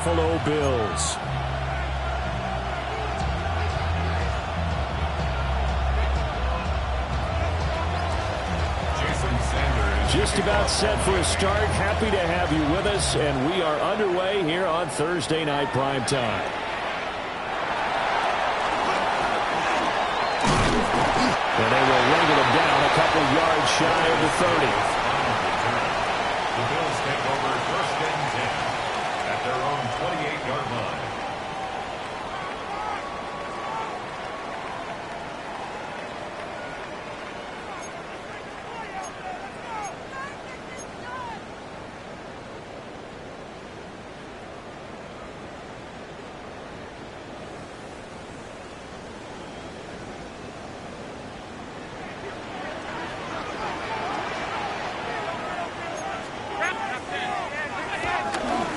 Buffalo Bills. Just about set for a start. Happy to have you with us, and we are underway here on Thursday Night Primetime. And they will wrangle him down a couple yards shy of the 30. The Bills take over first and 10 at their own 28-yard line.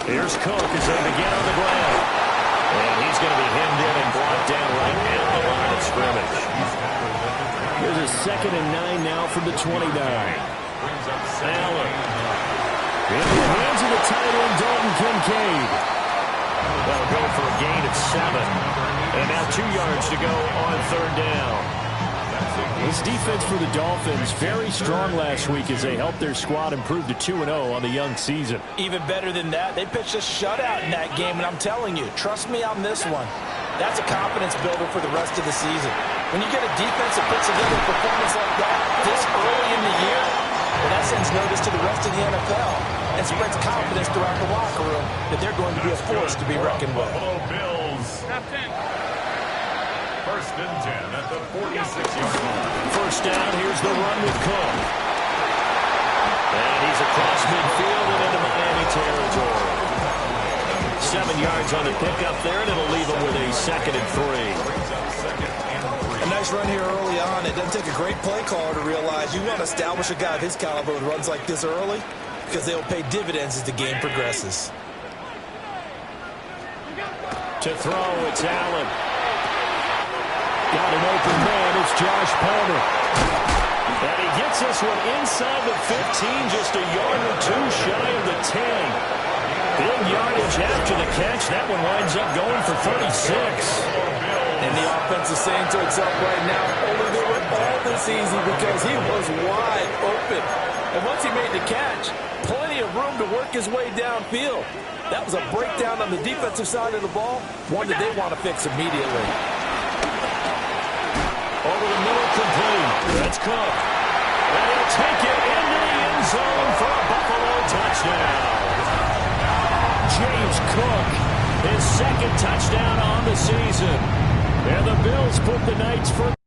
Here's Cook as they begin on the ground. And he's going to be hemmed in and brought down right at the line of scrimmage. There's a 2nd and 9 now from the 29. Allen. In the hands of the tight end, Dalton Kincaid. They'll go for a gain of 7. And now 2 yards to go on 3rd down. This defense for the Dolphins very strong last week as they helped their squad improve to 2-0 on the young season. Even better than that, they pitched a shutout in that game, and I'm telling you, trust me on this one. That's a confidence builder for the rest of the season. When you get a defense that puts together a performance like that this early in the year, well, that sends notice to the rest of the NFL and spreads confidence throughout the locker room that they're going to be a force to be reckoned with. Buffalo Bills. First and 10 at the 46-yard line. First down, here's the run with Cook. And he's across midfield and into Miami territory. 7 yards on the pickup there, and it'll leave him with a 2nd and 3. A nice run here early on. It doesn't take a great play caller to realize you want to establish a guy of his caliber who runs like this early because they'll pay dividends as the game progresses. To throw, it's Allen. Got an open man, it's Josh Palmer. And he gets this one inside the 15, just a yard or 2 shy of the 10. Big yardage after the catch. That one winds up going for 36. And the offense is saying to itself right now, only they were all this easy because he was wide open. And once he made the catch, plenty of room to work his way downfield. That was a breakdown on the defensive side of the ball, one that they want to fix immediately. Over the middle, complete. That's Cook. And he'll take it into the end zone for a Buffalo touchdown. James Cook, his 2nd touchdown on the season. And the Bills put the Knights first.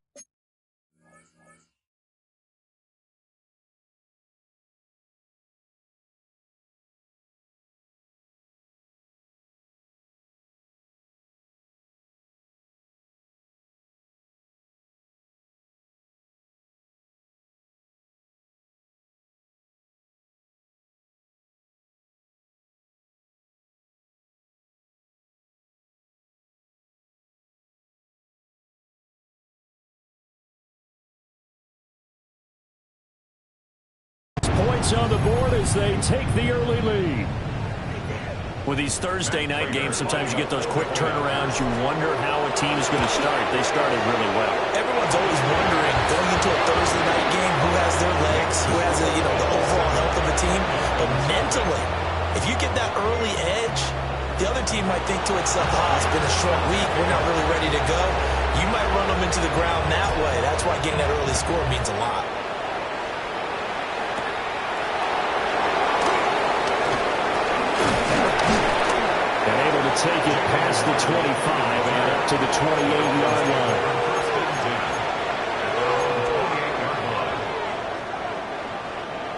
Points on the board as they take the early lead. With these Thursday night games, sometimes you get those quick turnarounds. You wonder how a team is going to start. They started really well. Everyone's always wondering, going into a Thursday night game, who has their legs, who has the overall health of a team. But mentally, if you get that early edge, the other team might think to itself, it's been a short week, we're not really ready to go. You might run them into the ground that way. That's why getting that early score means a lot. Take it past the 25 and up to the 28-yard line.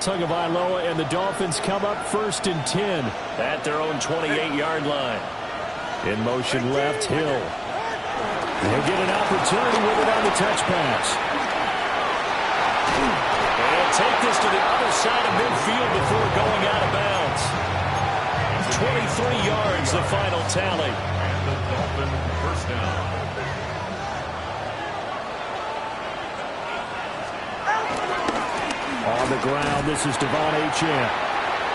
Tagovailoa and the Dolphins come up 1st and 10 at their own 28-yard line. In motion left, Hill. He'll get an opportunity with it on the touch pass. And take this to the other side of midfield before going out of bounds. 23 yards, the final tally. And the Dolphin first down. On the ground, this is Devon Achane.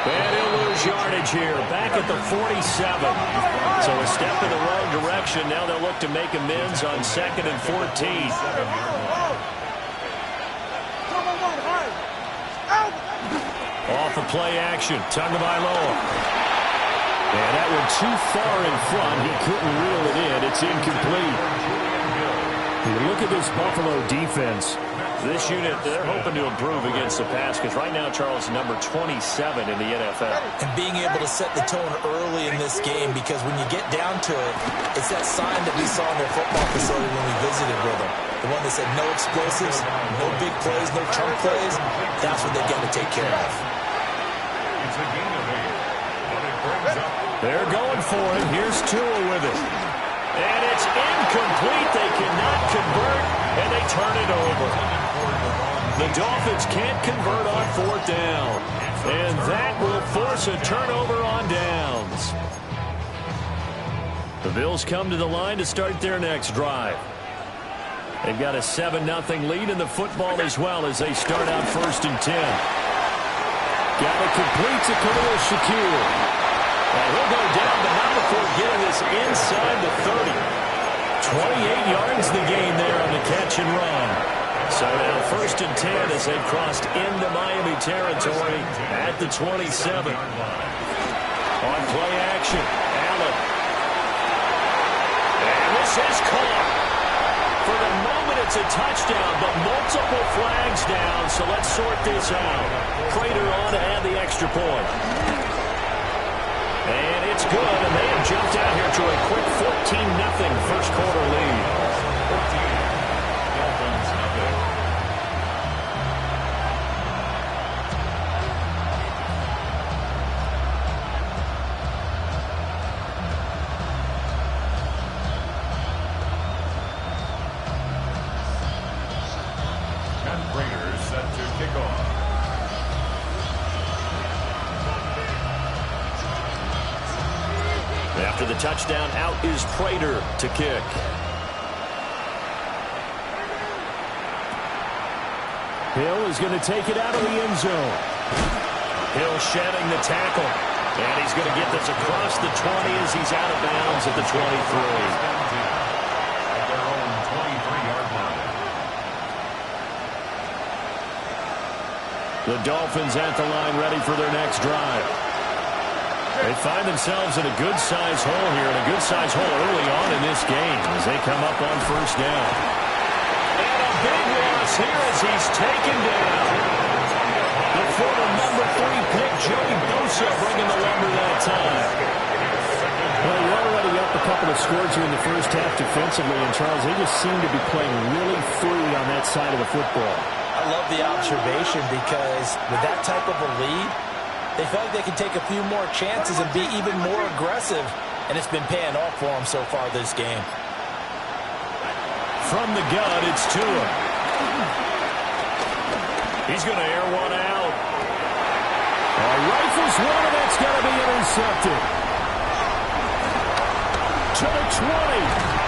And he'll lose yardage here, back at the 47. So a step in the wrong direction. Now they'll look to make amends on 2nd and 14. Off of play action, Tagovailoa. And that one too far in front. He couldn't reel it in. It's incomplete. You look at this Buffalo defense. This unit, they're hoping to improve against the pass because right now, Charles, number 27 in the NFL. And being able to set the tone early in this game, because when you get down to it, it's that sign that we saw in their football facility when we visited with them. The one that said no explosives, no big plays, no chunk plays. That's what they've got to take care of. It's a gain of 8, but it brings up. They're going for it. Here's Tua with it. And it's incomplete. They cannot convert, and they turn it over. The Dolphins can't convert on 4th down. And that will force a turnover on downs. The Bills come to the line to start their next drive. They've got a 7-0 lead in the football as well as they start out 1st and 10. Got it complete to Khalil Shakir. And he'll go down, but not before getting this inside the 30. 28 yards the gain there on the catch and run. So now 1st and 10 as they've crossed into Miami territory at the 27. On play action, Allen. And this is caught. For the moment, it's a touchdown, but multiple flags down, so let's sort this out. Prater on to add the extra point. And it's good, and they have jumped out here to a quick 14-0 first quarter lead. 14, Dolphins nothing. And Raiders set to kick off. After the touchdown, out is Prater to kick. Hill is going to take it out of the end zone. Hill shedding the tackle. And he's going to get this across the 20 as he's out of bounds at the 23. At their own 23-yard line. The Dolphins at the line ready for their next drive. They find themselves in a good-sized hole here, and a good-sized hole early on in this game as they come up on 1st down. And a big loss here as he's taken down. The former number 3 pick, Joey Bosa, bringing the lumber that time. Well, you're already up a couple of scores here in the first half defensively, and Charles, they just seem to be playing really free on that side of the football. I love the observation because with that type of a lead, they feel like they can take a few more chances and be even more aggressive, and it's been paying off for them so far this game. From the gun, it's Tua. He's going to air one out. Rifles one, and that's going to be intercepted. To the 20.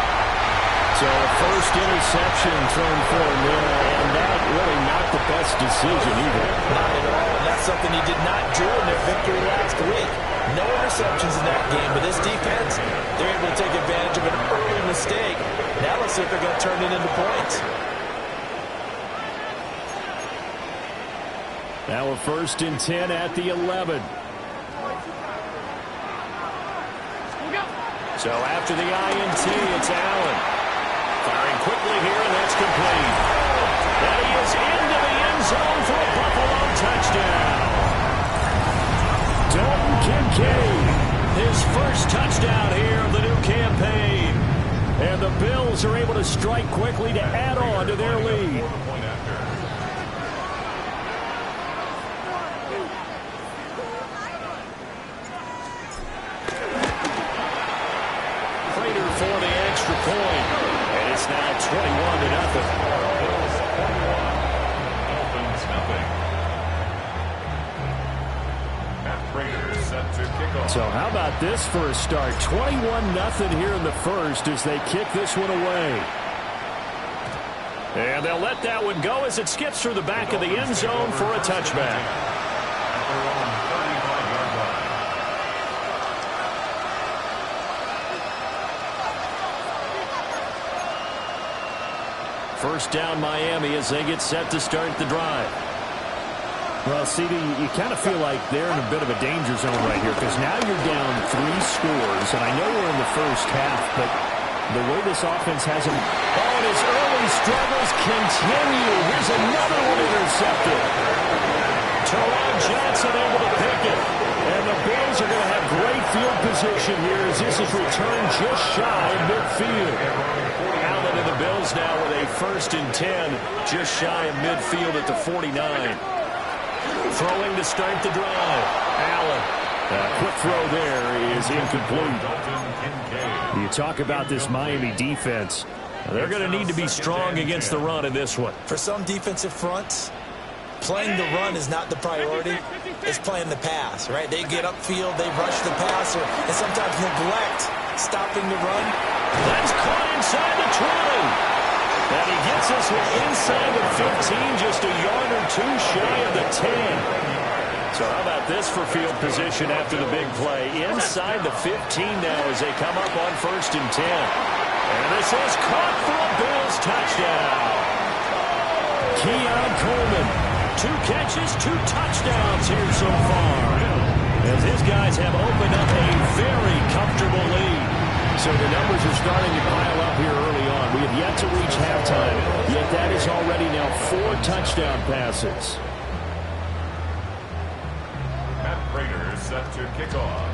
So a first interception thrown for him there, and that really not the best decision either. Not at all, and that's something he did not do in their victory last week. No interceptions in that game, but this defense, they're able to take advantage of an early mistake. Now let's see if they're going to turn it into points. Now a 1st and 10 at the 11. So after the INT, it's Allen. Firing quickly here, and that's complete. And he is into the end zone for a Buffalo touchdown. Dalton Kincaid, his first touchdown here of the new campaign. And the Bills are able to strike quickly to add on to their lead. Prater for the extra point. And it's now 21-0. Dolphins nothing. Matt Prater set to kick off. So how about this for a start? 21-0 here in the first as they kick this one away. And they'll let that one go as it skips through the back of the end zone for a touchback. At their own 35-yard First down Miami as they get set to start the drive. Well, CD, you kind of feel like they're in a bit of a danger zone right here because now you're down 3 scores, and I know we're in the first half, but the way this offense has them... Oh, and his early struggles continue. Here's another one intercepted. Teron Johnson able to pick it. And the Bills are going to have great field position here as this is returned just shy of midfield. Allen and the Bills now with a 1st and 10, just shy of midfield at the 49. Throwing to start the drive. Allen. Quick throw there is incomplete. You talk about this Miami defense. They're going to need to be strong against the run in this one. For some defensive fronts, playing the run is not the priority. It's playing the pass, right? They get upfield, they rush the passer, and sometimes neglect stopping the run. That's caught inside the 20. And he gets this one inside the 15, just a yard or 2 shy of the 10. So how about this for field position after the big play? Inside the 15 now as they come up on 1st and 10. And this is caught for a Bills touchdown. Keon Coleman, 2 catches, 2 touchdowns here so far. As his guys have opened up a very comfortable lead. So the numbers are starting to pile up here early on. We have yet to reach halftime, yet that is already now 4 touchdown passes. Matt Prater is set to kick off.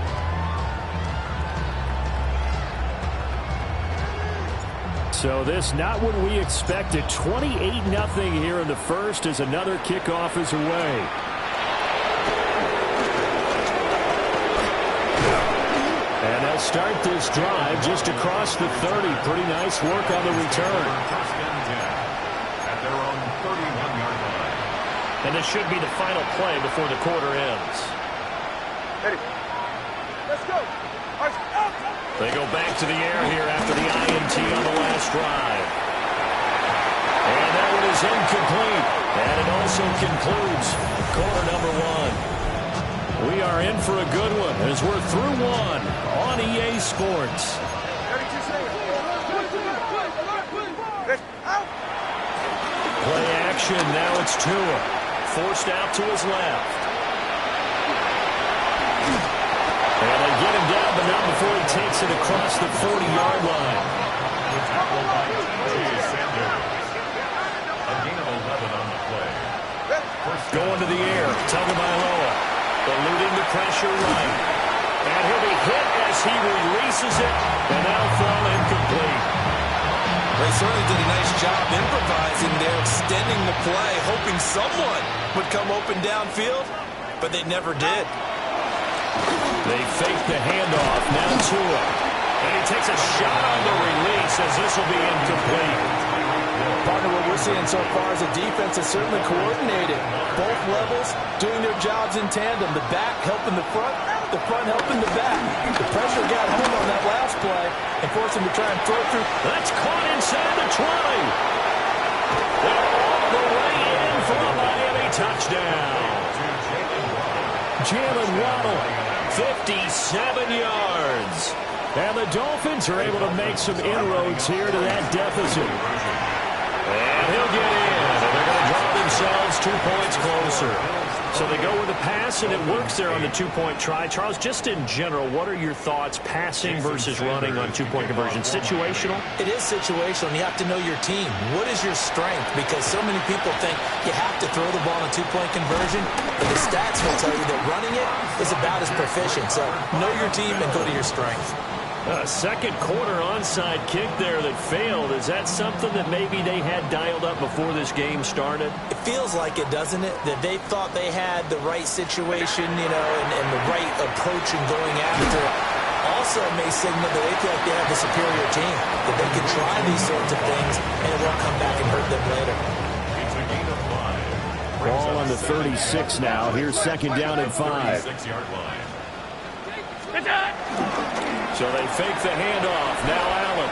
So this not what we expected. 28-0 here in the first as another kickoff is away. And they'll start this drive just across the 30. Pretty nice work on the return. First and 10 at their own 31-yard line. And this should be the final play before the quarter ends. Ready. Let's go. They go back to the air here after the INT on the last drive. And that one is incomplete. And it also concludes quarter number 1. We are in for a good one as we're through 1 on EA Sports. 32 seconds. Play action. Now it's Tua. Forced out to his left. And they get him down, but not before he takes it across the 40-yard line. The tackle by T.J. Sanders. A gain of 11 on the play. Going to the air. Tagovailoa. Eluding the pressure right. And he'll be hit as he releases it. And that'll fall incomplete. They certainly did a nice job improvising there, extending the play, hoping someone would come open downfield, but they never did. They fake the handoff. Now Tua. And he takes a shot on the release as this will be incomplete. Partner, what we're seeing so far is a defense that's certainly coordinated. Both levels doing their jobs in tandem. The back helping the front helping the back. The pressure got home on that last play and forced him to try and throw through. That's caught inside the 20. They're all the way in for a Miami touchdown. Jalen Waddle, 57 yards. And the Dolphins are able to make some inroads here to that deficit. And he'll get in. And they're going to draw themselves 2 points closer. So they go with a pass, and it works there on the 2-point try. Charles, just in general, what are your thoughts passing versus running on 2-point conversion? Situational? It is situational, and you have to know your team. What is your strength? Because so many people think you have to throw the ball on a 2-point conversion, but the stats will tell you that running it is about as proficient. So know your team and go to your strength. Second quarter onside kick there that failed. Is that something that maybe they had dialed up before this game started? It feels like it, doesn't it? That they thought they had the right situation, you know, and the right approach in going after it. Also may signal that they feel like they have the superior team, that they can try these sorts of things, and it won't come back and hurt them later. It's a gain of 5. Ball on the 36 now. Here's second down and 5. 36-yard line. So they fake the handoff. Now Allen.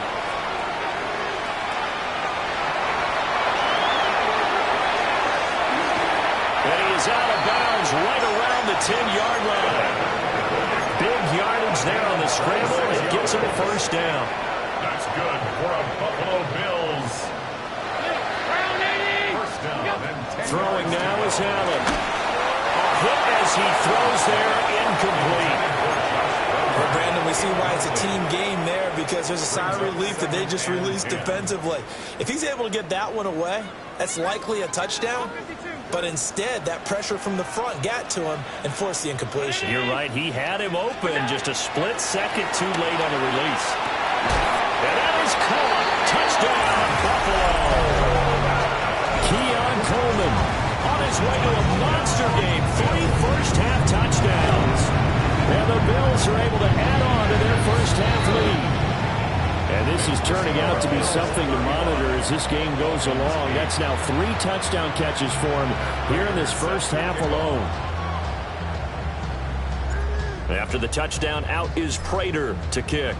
And he is out of bounds right around the 10-yard line. Big yardage there on the scramble. It gets him a first down. That's good for a Buffalo Bills. throwing now is Allen. A hit as he throws there, incomplete. Well, Brandon, we see why it's a team game there, because there's a sigh of relief that they just released defensively. If he's able to get that one away, that's likely a touchdown. But instead, that pressure from the front got to him and forced the incompletion. You're right. He had him open just a split second too late on the release. And that is caught. Touchdown, Buffalo. Keon Coleman on his way to a monster game. 3 first-half touchdowns. And the Bills are able to add on to their first-half lead. And this is turning out to be something to monitor as this game goes along. That's now 3 touchdown catches for him here in this first half alone. After the touchdown, out is Prater to kick.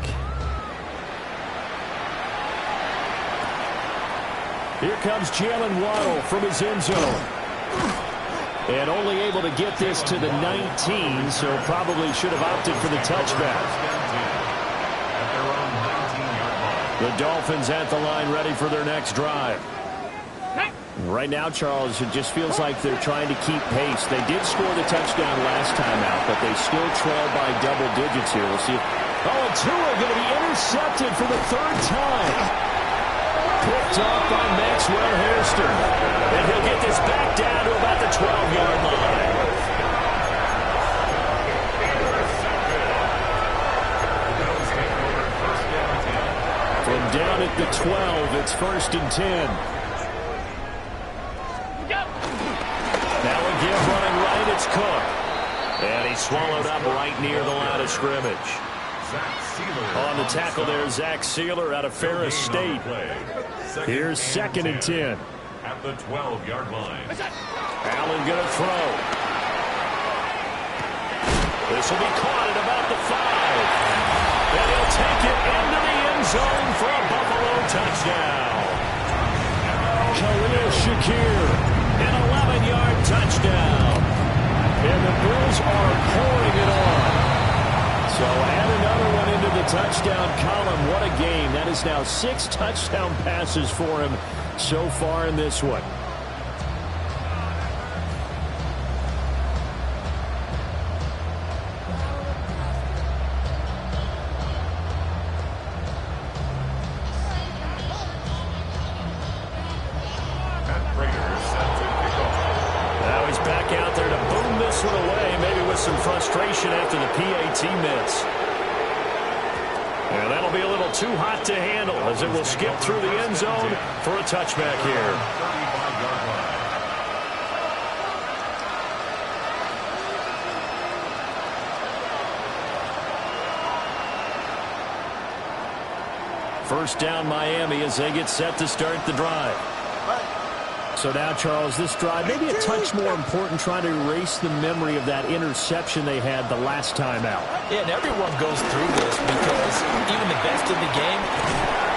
Here comes Jalen Waddle from his end zone. And only able to get this to the 19, so probably should have opted for the touchback. The Dolphins at the line, ready for their next drive. Right now, Charles, it just feels like they're trying to keep pace. They did score the touchdown last time out, but they still trail by double digits here. We'll see. And Tua going to be intercepted for the 3rd time. Picked off by Maxwell Hairston. And he'll get this back down to about the 12-yard line. From down at the 12, it's 1st and 10. Now again running right, it's Cook. And he's swallowed up right near the line of scrimmage. On the tackle there, Zach Sealer out of Ferris State. Here's 2nd and 10. At the 12-yard line. Allen going to throw. This will be caught at about the 5. And he'll take it into the end zone for a Buffalo touchdown. Khalil Shakir, an 11-yard touchdown. And the Bills are pouring it on. So add another one into the touchdown column. What a game. That is now 6 touchdown passes for him so far in this one. Now he's back out there to boom this one away, maybe with some frustration after the PAT miss. And that'll be a little too hot to handle as it will skip through the end zone for a touchback here. First down Miami as they get set to start the drive. So now, Charles, this drive maybe a touch more important, trying to erase the memory of that interception they had the last time out. Yeah, and everyone goes through this because even the best in the game,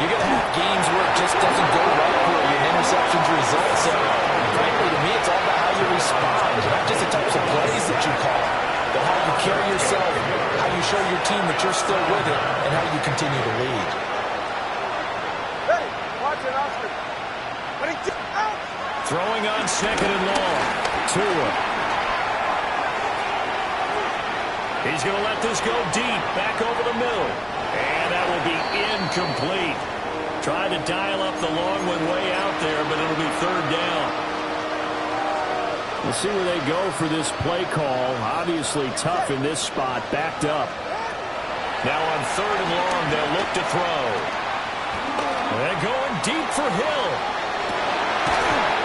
you're going to have games where it just doesn't go right for you, and interceptions result. So, frankly, to me, it's all about how you respond, not just the types of plays that you call, but how you carry yourself, how you show your team that you're still with it, and how you continue to lead. Ready, watch it, Oscar. Out. Throwing on 2nd and long. Tua. He's going to let this go deep, back over the middle. And that will be incomplete. Trying to dial up the long one way out there, but it'll be 3rd down. We'll see where they go for this play call. Obviously tough in this spot, backed up. Now on 3rd and long, they'll look to throw. They're going deep for Hill.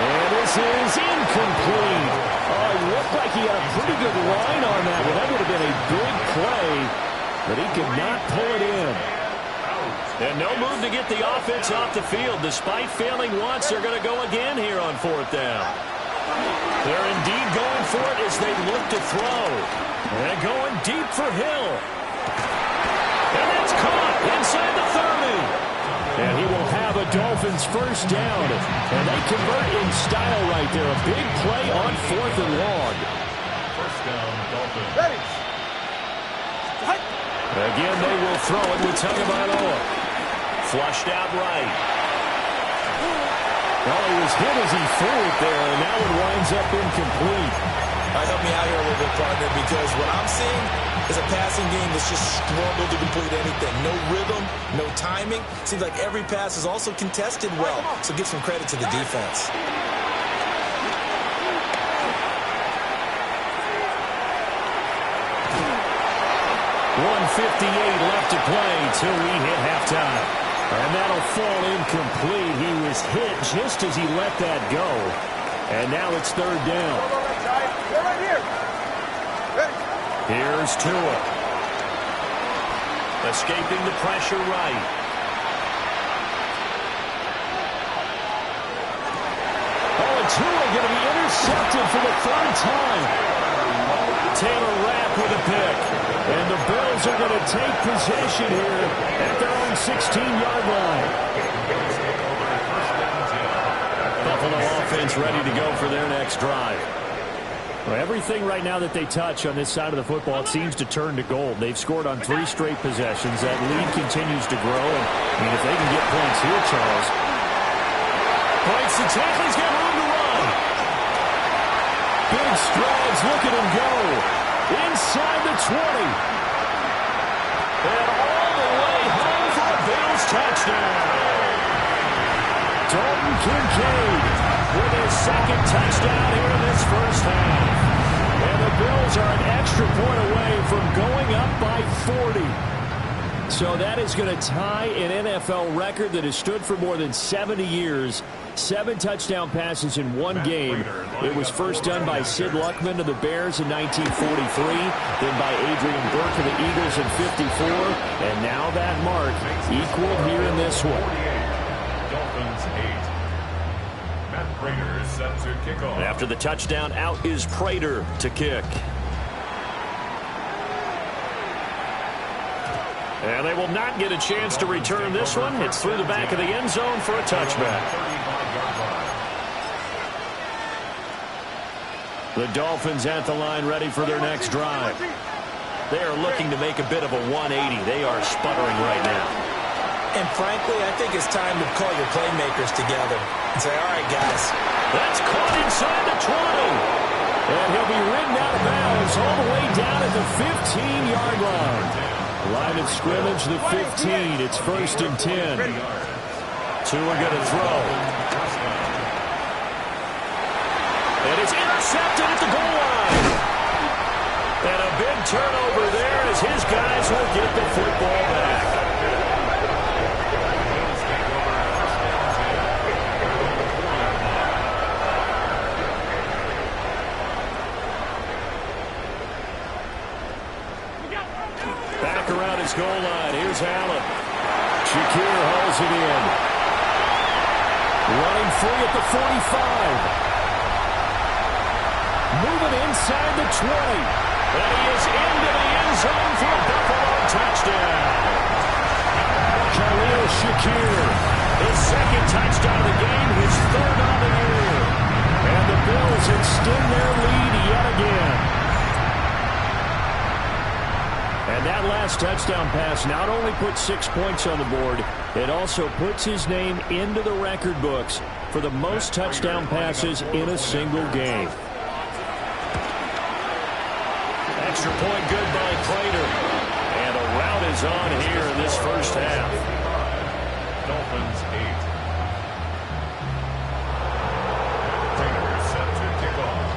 And this is incomplete. Oh, he looked like he had a pretty good line on that one. That would have been a big play, but he could not pull it in. And no move to get the offense off the field. Despite failing once, they're going to go again here on 4th down. They're indeed going for it as they look to throw. They're going deep for Hill. And it's caught inside the 30. And he will have a Dolphins first down. And they convert in style right there. A big play on 4th and long. First down, Dolphins. Ready. Again, they will throw it with Tagovailoa. Flushed out right. Well, he was hit as he threw it there, and now it winds up incomplete. Help me out here a little bit, partner, because what I'm seeing is a passing game that's just struggled to complete anything. No rhythm, no timing. Seems like every pass is also contested well, so give some credit to the defense. 1:58 left to play till we hit halftime. And that'll fall incomplete. He was hit just as he let that go. And now it's third down. Here's Tua. Escaping the pressure right. Oh, and Tua going to be intercepted for the third time. Taylor Rapp with a pick. And the Bills are going to take possession here at their own 16-yard line. Buffalo offense ready to go for their next drive. Well, everything right now that they touch on this side of the football, it seems to turn to gold. They've scored on 3 straight possessions. That lead continues to grow. And if they can get points here, Charles. Points the tackle. He's got room to run. Big strides. Look at him go. Inside the 20. And all the way home for a Bills touchdown. Dalton Kincaid with his second touchdown here in this first half. And the Bills are an extra point away from going up by 40. So that is going to tie an NFL record that has stood for more than 70 years. 7 touchdown passes in one game. It was first done by Sid Luckman of the Bears in 1943, then by Adrian Burke of the Eagles in 54, and now that mark equaled here in this one. Dolphins 8. Matt Prater is set to kick off. After the touchdown, out is Prater to kick. And they will not get a chance to return this one. It's through the back of the end zone for a touchback. The Dolphins at the line ready for their next drive. They are looking to make a bit of a 180. They are sputtering right now. And frankly, I think it's time to call your playmakers together and say, all right, guys. That's caught inside the 20. And he'll be ridden out of bounds all the way down at the 15-yard line. Line of scrimmage, the 15. It's first and 10. 2 are going to throw. And it's intercepted at the goal line. And a big turnover there as his guys will get the football back. Back around his goal line. Here's Allen. Shakir hauls it in. Running free at the 45. Moving inside the 20. And he is into the end zone for a Buffalo touchdown. Khalil Shakir, his second touchdown of the game, his third on the year. And the Bills extend their lead yet again. And that last touchdown pass not only puts 6 points on the board, it also puts his name into the record books for the most touchdown passes in a single game. Extra point good by Prater. And a rout is on here in this first half. Dolphins 8. Prater is set to kick off.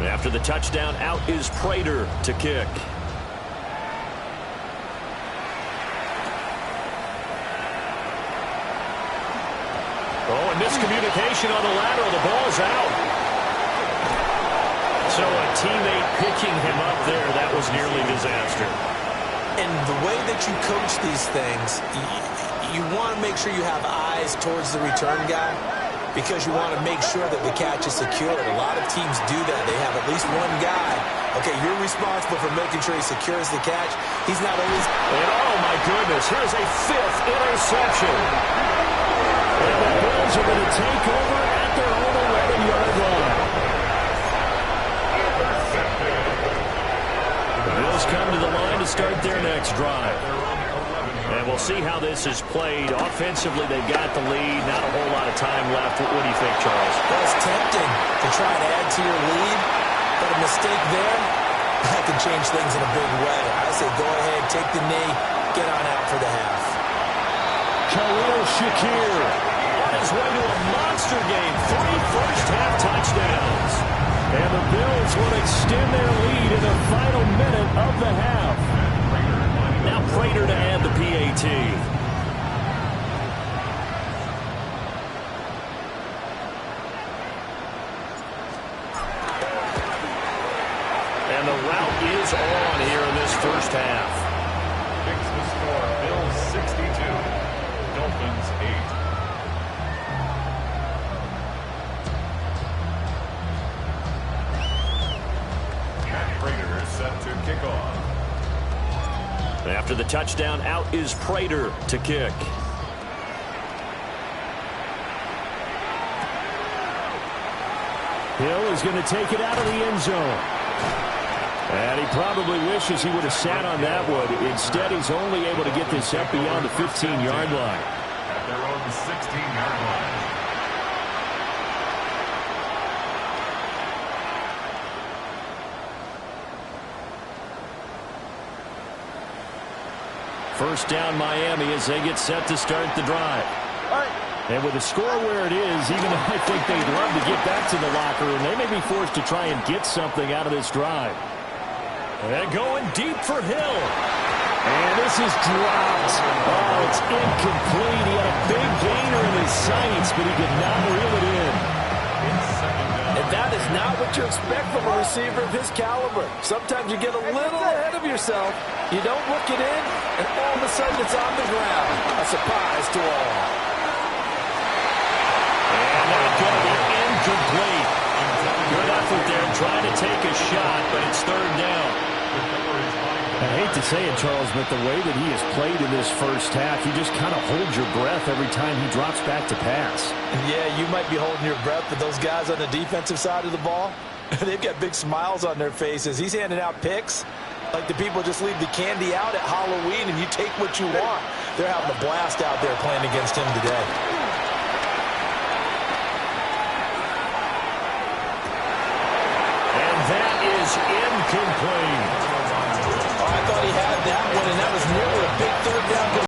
After the touchdown, out is Prater to kick. Oh, and miscommunication on the lateral. The ball is out. So a teammate picking him up there, that was nearly disaster. And the way that you coach these things, you want to make sure you have eyes towards the return guy because you want to make sure that the catch is secured. A lot of teams do that. They have at least one guy. Okay, you're responsible for making sure he secures the catch. He's not always... And oh, my goodness, here's a 5th interception. And the Bills are going to take over at their own 11-yard line. The Bills come to the line to start their next drive. And we'll see how this is played. Offensively, they've got the lead. Not a whole lot of time left. What do you think, Charles? Well, it's tempting to try and add to your lead, but a mistake there, that can change things in a big way. I say go ahead, take the knee, get on out for the half. Khalil Shakir on his way to a monster game. 3 first-half touchdowns. And the Bills will extend their lead in the final minute of the half. Now Prater to add the PAT. And the route is on here in this first half. Fix the score. Bills 62. Dolphins 8. Matt Prater is set to kick off. After the touchdown, out is Prater to kick. Hill is going to take it out of the end zone. And he probably wishes he would have sat on that one. Instead, he's only able to get this up beyond the 15-yard line. At their own 16-yard line. First down Miami as they get set to start the drive. And with the score where it is, even though I think they'd love to get back to the locker room, they may be forced to try and get something out of this drive. And going deep for Hill. And this is dropped. Oh, it's incomplete. He had a big gainer in his sights, but he could not reel it in. And that is not what you expect from a receiver of his caliber. Sometimes you get a little ahead of yourself. You don't look it in, and all of a sudden it's on the ground. A surprise to all. And that's going to be incomplete. Good effort there trying to take a shot, but it's third down. I hate to say it, Charles, but the way that he has played in this first half, you just kind of hold your breath every time he drops back to pass. Yeah, you might be holding your breath, but those guys on the defensive side of the ball, they've got big smiles on their faces. He's handing out picks like the people just leave the candy out at Halloween and you take what you want. They're having a blast out there playing against him today. And that is incomplete.